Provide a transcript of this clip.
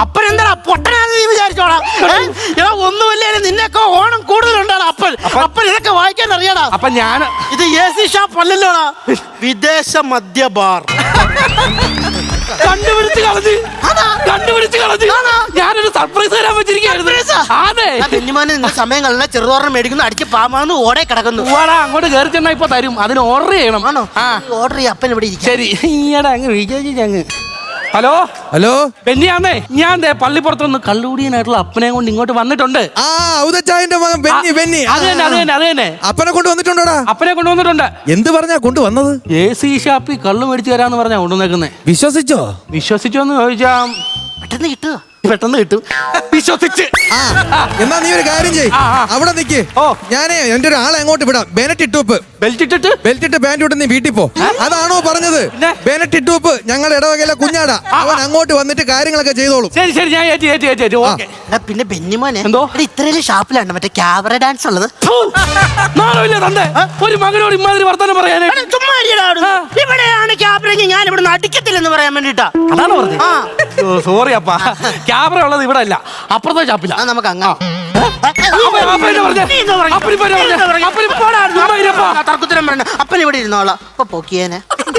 അപ്പനെന്താ പൊട്ടനാന്ന് നീ വിചാരിച്ചോടാ? എടാ ഒന്നുമില്ലേ, നിന്നെയൊക്കെ ഓണം കൂടുതലുണ്ടാണ് അപ്പൻ. അപ്പൻ ഇതൊക്കെ വായിക്കാൻ അറിയാടാ. അപ്പൊ ഞാൻ ഇത് AC ഷാപ്പ് അല്ലല്ലോടാ, വിദേശ മദ്യ ബാർ. കണ്ടുപിടിച്ച് കളഞ്ഞ് ഞാനൊരു സർപ്രൈസ് തരാൻ വെച്ചിരിക്കുന്നു. അതെ ബെന്നിമാന് നിന്റെ സമയം കളഞ്ഞ ചെറുതോറണം മേടിക്കുന്നു, അടിച്ച് പാമാന്ന് ഓടെ കിടക്കുന്നു. അങ്ങോട്ട് കയറി ചെന്നാ ഇപ്പൊ തരും. അതിന് ഓർഡർ ചെയ്യണം. ആണോ? ഓർഡർ ചെയ്യ, അപ്പൻ ഇവിടെ ഇരിക്കും. ശരി, ഈയിടെ അങ്ങ് വിജയിച്ചങ്ങ്. ഹലോ ഹലോ ബെന്നിയാന്നേ, ഞാൻ പള്ളിപ്പുറത്തുനിന്ന് കള്ളുകൂടിയനായിട്ടുള്ള അപ്പനെ കൊണ്ട് ഇങ്ങോട്ട് വന്നിട്ടുണ്ട്. ആ ഔദച്ചായന്റെ മകൻ ബെന്നി. ബെന്നി അത് തന്നെ. അപ്പനെ കൊണ്ട് വന്നിട്ടുണ്ടോടാ? അപ്പനെ കൊണ്ടുവന്നിട്ടുണ്ട്. എന്ത് പറഞ്ഞാ കൊണ്ടുവന്നത്? AC ഷാപ്പിൽ കള്ളു മേടിച്ചു തരാന്ന് പറഞ്ഞാ കൊണ്ടുവന്നേക്കുന്നേ. വിശ്വസിച്ചോ? വിശ്വസിച്ചോന്ന് ചോദിച്ചാ പെട്ടെന്ന് കിട്ടും. വിശ്വസിച്ച്. എന്നാ നീ ഒരു കാര്യം ചെയ്യ്, അവിടെ നിക്ക്. ഞാനേ എന്റെ ഒരു ആളെ അങ്ങോട്ട് വിടാം. ബെനറ്റ് ഇട്ടൂപ്പ് ബെൽറ്റ് ഇട്ട് പാന്റ് ഇട്ട് നീ വീട്ടിൽ പോ. അതാണോ പറഞ്ഞത്? ബെനറ്റ് ഇട്ടൂപ്പ് ഞങ്ങളുടെ ഇടവകയിലെ കുഞ്ഞാടാ. അവൻ അങ്ങോട്ട് വന്നിട്ട് കാര്യങ്ങളൊക്കെ ചെയ്തോളും. ശരി ഞാൻ ഏറ്റി. പിന്നെ ബെന്നിമോനെ എന്തോ ഇത്രയും ഷാപ്പിലാണ് മറ്റേ ക്യാബറ ഡാൻസ് ഉള്ളത്. ഒരു മകനോട് ഇമാതിരി വർത്തമാനം പറയാനായിട്ട് ഇവിടെയാണ് ക്യാബറ, ഞാൻ ഇവിടെ അടിക്കത്തില്ലെന്ന് പറയാൻ വേണ്ടിട്ടാ. അതാണ് പറഞ്ഞത്. സോറി അപ്പാ, ക്യാമറ ഉള്ളത് ഇവിടെ അല്ല, അപ്പുറത്തെ ഷാപ്പില്ല. നമുക്ക് അങ്ങ് അപ്പൻ ഇവിടെ ഇരുന്നോളാം. അപ്പൻ ഇവിടെ ഇരുന്നോളാം. അപ്പൊ പോക്കിയേനെ